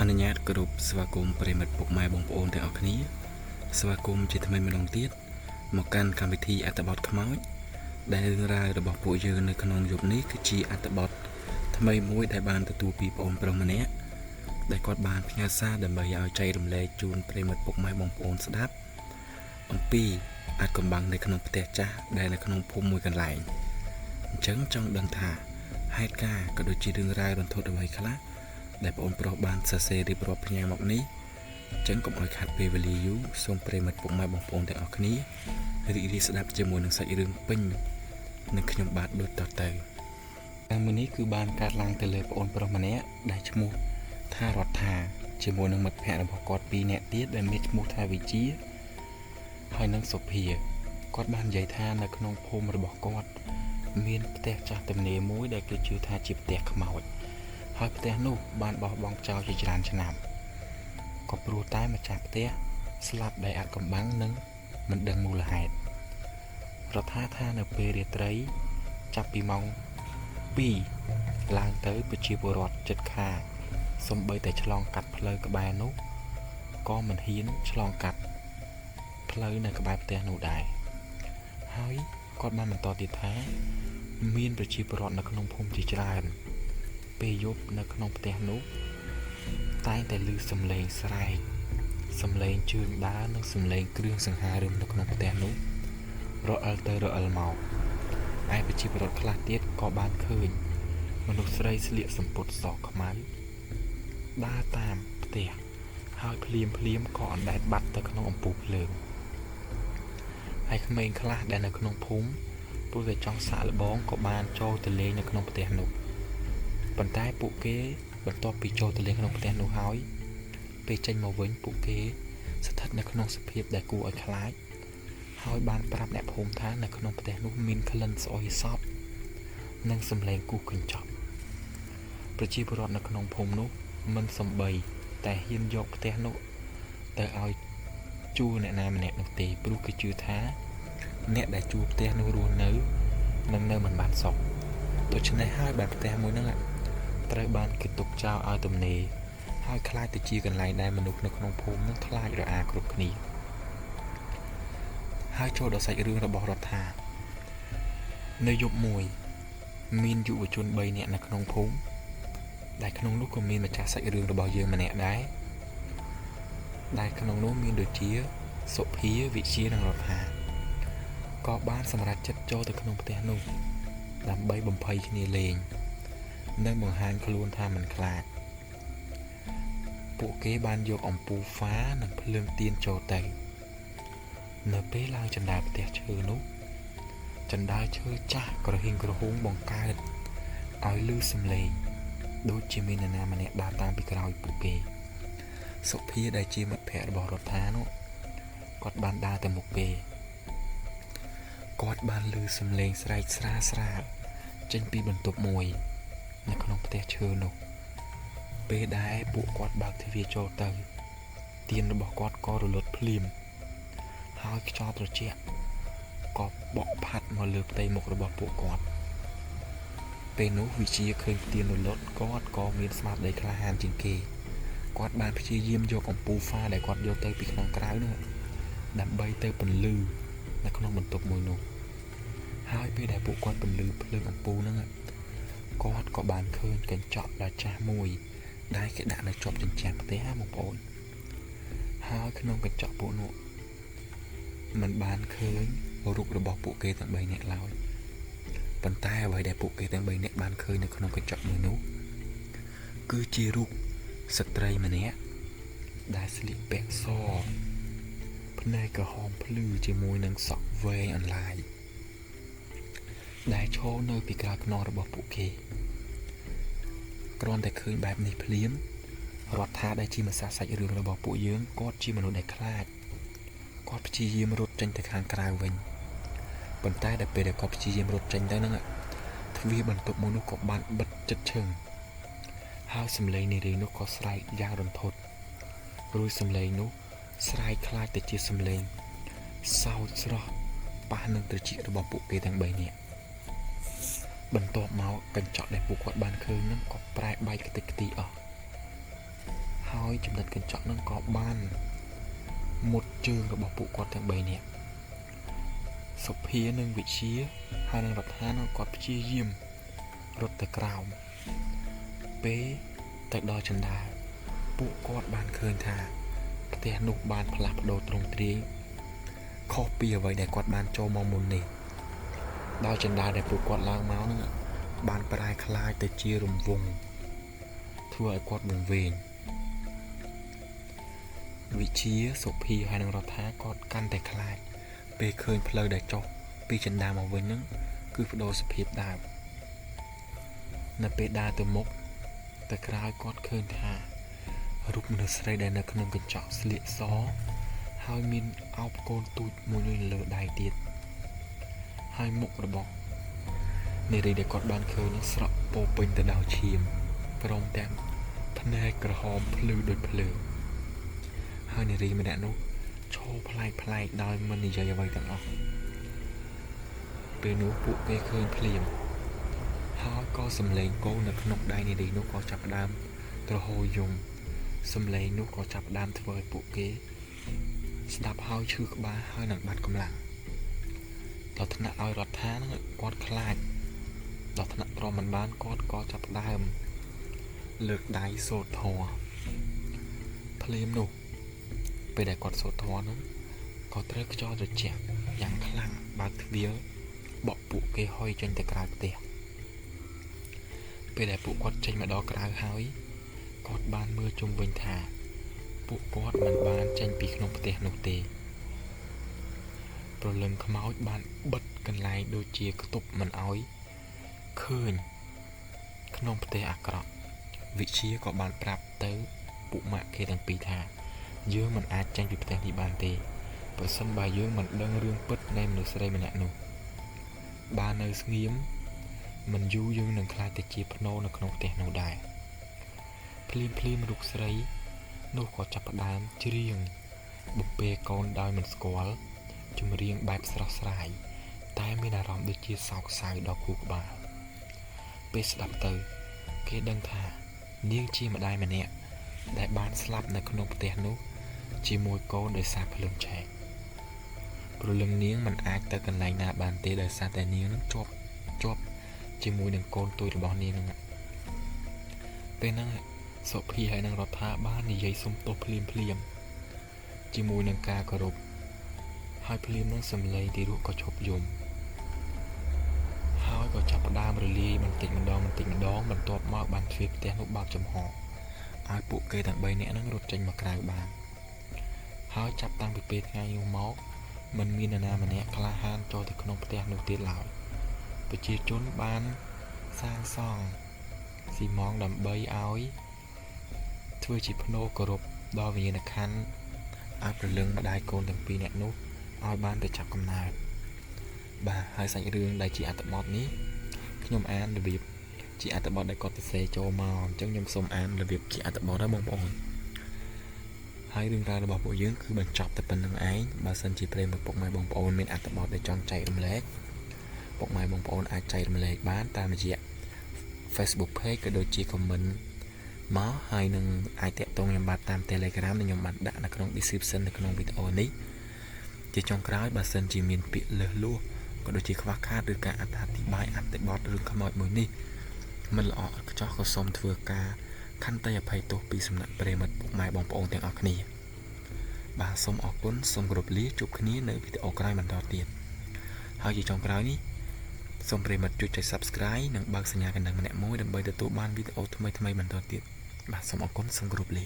នុញ្ញាតគោរពស្វាគមន៍ប្រិមិត្តពុកម៉ែបងប្អូនទាំងអស់គ្នាស្វាគមន៍ជាថ្មីម្ដងទៀតមកកាន់កម្មវិធីអត្ថបទខ្មោចដែលរឿងរ៉ាវរបស់ពួកយើងនៅក្នុងយប់នេះគឺជាអត្ថបទថ្មីមួយដែលបានទទួលពីបងប្រុសម្នាក់ដែលគាត់បានផ្ញើសារដើម្បីឲ្យចែករំលែកជូនប្រិមិត្តពុកម៉ែបងប្អូនស្ដាប់អំពីអាចកំបាំងនៅក្នុងផ្ទះចាស់ដែលនៅក្នុងភូមិមួយកន្លែងអញ្ចឹងចង់ដឹងថាហេតុការណ៍ក៏ដូចជារឿងរ៉ាវរន្ធត់អ្វីខ្លះដែលបងប្រុសបានសរសេររៀបរាប់ផ្ញើមកនេះអញ្ចឹងកុំឲ្យខាត់ពេលវេលាយូរសូមប្រិមិត្តពុកម៉ែបងប្អូនទាំងអស់គ្នារីករាយស្ដាប់ជាមួយនឹងសាច់រឿងពេញនឹងខ្ញុំបាទដូចតទៅតាមមួយនេះគឺបានកាត់ឡើងទៅលើបងប្រុសម្នាក់ដែលឈ្មោះថារដ្ឋាជាមួយនឹងមិត្តភ័ក្តិរបស់គាត់2នាក់ទៀតដែលមានឈ្មោះថាវិជាហើយនឹងសុភាគាត់បាននិយាយថានៅក្នុងភូមិរបស់គាត់មានផ្ទះចាស់ទំនេរមួយដែលគេជឿថាជាផ្ទះខ្មោចហើយផ្ទះនោះបានបោះបង់ចោលជាច្រើនឆ្នាំក៏ព្រោះតែម្ចាស់ផ្ទះស្លាប់ដោយអាចកំបាំងនិងមិនដឹងមូលហេតុរដ្ឋាថានៅពេលរាត្រីចាប់ពីម៉ោង2ឡើងទៅប្រជាពលរដ្ឋជិតខាសូម្បីតែឆ្លងកាត់ផ្លូវក្បែរនោះក៏មិនហ៊ានឆ្លងកាត់ផ្លូវនៅក្បែរផ្ទះនោះដែរហើយគាត់បានបន្តទៀតថាមានប្រជាពលរដ្ឋនៅក្នុងភូមិជាច្រើនពេលយប់នៅក្នុងផ្ទះនោះតែងតែឮសំឡេងស្រែកសំឡេងជើងដើរនិងសំឡេងគ្រឿងសង្ហារិមនៅក្នុងផ្ទះនោះរអិលទៅរអិលមកឯប្រជាពលរដ្ឋខ្លះទៀតក៏បានឃើញមនុស្សស្រីស្លៀកសំពត់សខ្មៅដើរតាមផ្ទះហើយភ្លាមក៏អណ្ដែតបាត់ទៅក្នុងអំពូលភ្លើងហើយក្មេងខ្លះដែលនៅក្នុងភូមិព្រោះតែចង់សាកល្បងក៏បានចូលទៅលេងនៅក្នុងផ្ទះនោះប៉ុន្តែពួកគេបន្ទាប់ពីចូលទៅលេងក្នុងផ្ទះនោះហើយពេលចេញមកវិញពួកគេស្ថិតនៅក្នុងសភាពដែលគួរឲ្យខ្លាចហើយបានប្រាប់អ្នកភូមិថានៅក្នុងផ្ទះនោះមានក្លិនស្អុយសប់និងសំឡេងគូសកញ្ចក់ប្រជាពលរដ្ឋនៅក្នុងភូមិនោះមិនសំបីតែហ៊ានយកផ្ទះនោះទៅឲ្យជួអ្នកណាម្នាក់នោះទេព្រោះគេជឿថាអ្នកដែលជួផ្ទះនោះរស់នៅនឹងនៅមិនបានសុខដូច្នេះហើយបានផ្ទះមួយហ្នឹងត្រូវបានគេទុកចោលឲ្យទំនេរហើយខ្លាចទៅជាកន្លែងដែលមនុស្សនៅក្នុងភូមិនឹងខ្លាចរអាគ្រប់គ្នាហើយចូលដល់សាច់រឿងរបស់រដ្ឋានៅយប់មួយមានយុវជន3នាក់នៅក្នុងភូមិដែលក្នុងនោះក៏មានម្ចាស់សាច់រឿងរបស់យើងម្នាក់ដែរដែលក្នុងនោះមានដូចជាសុភាវិជានិងរដ្ឋាក៏បានសម្រេចចិត្តចូលទៅក្នុងផ្ទះនោះដើម្បីបំភ័យគ្នាលេងនិងបង្ហាញខ្លួនថាមិនខ្លាចពួកគេបានយកអំពូលហ្វានិងភ្លើងទៀនចូលទៅនៅពេលឡើងជណ្ដើរផ្ទះឈើនោះជណ្ដើរឈើចាស់ក្រហៀងក្រហួងបង្កើតឲ្យឮសំឡេងដូចជាមាននរណាម្នាក់ដើរតាមពីក្រោយពួកគេសុភាដែលជាមិត្តភក្តិរបស់រដ្ឋានោះគាត់បានដើរទៅមុខគេគាត់បានឮសំឡេងស្រែកស្រាលចេញពីបន្ទប់មួយនៅក្នុងផ្ទះឈើនោះពេលដែលពួកគាត់បើកទ្វារចូលទៅទៀនរបស់គាត់ក៏រលត់ភ្លាមហើយខ្យល់ត្រជាក់ក៏បក់ផាត់មកលើផ្ទៃមុខរបស់ពួកគាត់ពេលនោះវិជាឃើញទៀនរលត់គាត់ក៏មានស្មារតីក្លាហានជាងគេគាត់បានព្យាយាមយកអំពូលហ្វាដែលគាត់យកទៅពីក្នុងក្រៅនោះដើម្បីទៅពន្លឺនៅក្នុងបន្ទប់មួយនោះហើយពេលដែលពួកគាត់ពន្លឺភ្លើងអំពូលហ្នឹងគាត់ក៏បានឃើញកញ្ចក់ដ៏ចាស់មួយដែលគេដាក់នៅជាប់ជញ្ជាំងផ្ទះបងប្អូនហើយក្នុងកញ្ចក់ពួកនោះมันបានឃើញរូបរបស់ពួកគេទាំង3នាក់ឡើយប៉ុន្តែអ្វីដែលពួកគេទាំង3នាក់បានឃើញនៅក្នុងកញ្ចក់មួយនោះគឺជារូបស្ត្រីម្នាក់ដែលស្លៀកពាក់សភ្នែកក្រហមភ្លឺជាមួយនឹងសក់វែងអន្លាយដែលឈរនៅពីក្រោយខ្នងរបស់ពួកគេគ្រាន់តែឃើញបែបនេះភ្លាមរដ្ឋាដែលជាម្ចាស់សាច់រឿងរបស់ពួកយើងគាត់ជាមនុស្សដែលខ្លាចគាត់ព្យាយាមរត់ចេញទៅខាងក្រៅវិញប៉ុន្តែដល់ពេលដែលគាត់ព្យាយាមរត់ចេញទៅហ្នឹងទ្វារបន្ទប់មួយនោះក៏បានបិទជិតឈឹងហើយសំឡេងនារីនោះក៏ស្រែកយ៉ាងរន្ធត់រួចសំឡេងនោះស្រែកខ្លាចទៅជាសំឡេងសោចស្រស់ប៉ះនឹងត្រចៀករបស់ពួកគេទាំង3នាក់បន្ទាប់មកកញ្ចក់ដែលពួកគាត់បានឃើញហ្នឹងក៏ប្រែបែកខ្ទេចខ្ទីអស់ហើយ ហើយចំណិតកញ្ចក់នឹងក៏បានមុតជើងរបស់ពួកគាត់ទាំង3នាក់សុភានិងវិជាហើយនឹងរដ្ឋានឹងគាត់ព្យាយាមរត់ទៅក្រោមពេលទៅដល់ចន្ទាពួកគាត់បានឃើញថាផ្ទះនោះបានផ្លាស់ប្ដូរទ្រង់ទ្រាយខុសពីអ្វីដែលគាត់បានចូលមកមុននេះដោយចន្ទាដែលពួកគាត់ឡើងមកនឹងបានប្រែក្លាយទៅជារង្វង់ធ្វើឲ្យគាត់វង្វេងវិជាសុភាហើយនឹងរដ្ឋាគាត់កាន់តែខ្លាចពេលឃើញផ្លូវដែលចុះពីចន្ទាមកវិញហ្នឹងគឺបដូរសភាពដើមនៅពេលដើរទៅមុខទៅក្រោយគាត់ឃើញថារូបមនុស្សស្រីដែលនៅក្នុងកញ្ចក់ស្លៀកសហើយមានអោបកូនទូចមួយនៅលើដៃទៀតហើយមុខរបស់នារីដែលគាត់បានឃើញនឹងស្រក់ពោពេញទៅដោយឈាមព្រមទាំងភ្នែកក្រហមភ្លឺដូចភ្លើងហើយនារីម្នាក់នោះឈរប្លែកដោយមិននិយាយអ្វីទាំងអស់ពេលនោះពួកគេឃើញភ្លាមហើយក៏សំឡេងកូននៅក្នុងដៃនារីនោះក៏ចាប់ផ្ដើមទ្រហោយំសំឡេងនោះក៏ចាប់ផ្ដើមធ្វើឲ្យពួកគេស្ដាប់ហើយឈឺក្បាលហើយនឹងបាត់កម្លាំងដល់ថ្នាក់ឲ្យរដ្ឋានឹងគាត់ខ្លាចដល់ថ្នាក់ទ្រាំមិនបានគាត់ក៏ចាប់ផ្ដើមលើកដៃសូត្រធម៌ភ្លាមនោះពេលដែលគាត់សូត្រធម៌នោះក៏ត្រូវខ្យល់ត្រជាក់យ៉ាងខ្លាំងបើកទ្វារបក់ពួកគេហុយចេញទៅក្រៅផ្ទះពេលដែលពួកគាត់ចេញមកដល់ក្រៅហើយគាត់បានមើលជុំវិញថាពួកគាត់មិនបានចេញពីក្នុងផ្ទះនោះទេព្រលឹងខ្មោចបានបិទកន្លែងដូចជាខ្ទប់មិនអោយឃើញក្នុងផ្ទះអាក្រក់វិជាក៏បានប្រាប់ទៅពួកម៉ាក់គេទាំងពីរថាយើងមិនអាចចេញពីផ្ទះនេះបានទេបើសិនបើយើងមិនដឹងរឿងពិតនៃមនុស្សស្រីម្នាក់នោះបាននៅស្ងៀមមិនយូរយើងនឹងខ្លាចទៅជាភ្នោនៅក្នុងផ្ទះនោះដែរភ្លាមរូបស្រីនោះក៏ចាប់ផ្ដើមច្រៀងបំពេកូនដោយមិនស្គាល់ចម្រៀងបែបស្រស់ស្រាយតែមានអារម្មណ៍ដូចជាសោកសៅដល់ខួរក្បាលពេលស្ដាប់ទៅគេដឹងថានាងជាម្ដាយម្នាក់ដែលបានស្លាប់នៅក្នុងផ្ទះនោះជាមួយកូនដោយសារភ្លើងឆេះព្រលឹងនាងមិនអាចទៅកន្លែងណាបានទេដោយសារតែនាងនឹងជាប់ជាមួយនឹងកូនទួយរបស់នាងនឹងពេលហ្នឹងសុភីហើយនឹងរដ្ឋាបាននិយាយសុំទោសភ្លាមជាមួយនឹងការគោរពហើយភ្លាមនឹងសំឡេងទីរស់ក៏ឈប់យំហើយក៏ចាប់ផ្ដើមរលាយបន្តិចម្ដងបន្ទាប់មកបានទ្វារផ្ទះនោះបើកចំហឲ្យពួកគេទាំង3នាក់នឹងរត់ចេញមកក្រៅបានហើយចាប់តាំងពីពេលថ្ងៃនោះមកមិនមាននរណាម្នាក់ក្លាហានចូលទៅក្នុងផ្ទះនោះទៀតឡើយប្រជាជនបានសាងសង់ស៊ីម៉ងដើម្បីឲ្យធ្វើជាភ្នូរគោរពដល់វិញ្ញាណក្ខន្ធឲ្យព្រលឹងម្ដាយកូនទាំងពីរនាក់នោះឲ្យបានទៅចាប់កំណើតបាទហើយសាច់រឿងដែលជាអត្ថបទនេះខ្ញុំអានរបៀបជាអត្ថបទដែលគាត់សរសេរចូលមកអញ្ចឹងខ្ញុំសូមអានរបៀបជាអត្ថបទដែរបងប្អូនហើយរឿងរ៉ាវរបស់ពួកយើងគឺបញ្ចប់តែប៉ុណ្្នឹងឯងបើសិនជាប្រិយមិត្តពុកម៉ែបងប្អូនមានអត្ថបទដែលចង់ចែករំលែកពុកម៉ែបងប្អូនអាចចែករំលែកបានតាមរយៈ Facebook Page ក៏ដូចជា comment មកហើយនឹងអាចតាក់ទងខ្ញុំបានតាម Telegram ដែលខ្ញុំបានដាក់នៅក្នុង description នៅក្នុងវីដេអូនេះជាចុងក្រោយបើសិនជាមានពាក្យលើសលួសក៏ដូចជាខ្វះខាតឬការអត្ថាធិប្បាយអត្ថបទរឿងខ្មោចមួយនេះមិនល្អឥតខ្ចោះក៏សូមធ្វើការខន្តីអភ័យទោសពីសំណាក់ប្រិយមិត្តពុកម៉ែបងប្អូនទាំងអស់គ្នាបាទសូមអរគុណសូមគោរពលាជួបគ្នានៅវីដេអូក្រោយបន្តទៀតហើយជាចុងក្រោយនេះសូមប្រិយមិត្តជួយចុច Subscribe និងបើកសញ្ញាកណ្ដឹងម្នាក់មួយដើម្បីទទួលបានវីដេអូថ្មីបន្តទៀតបាទសូមអរគុណសូមគោរពលា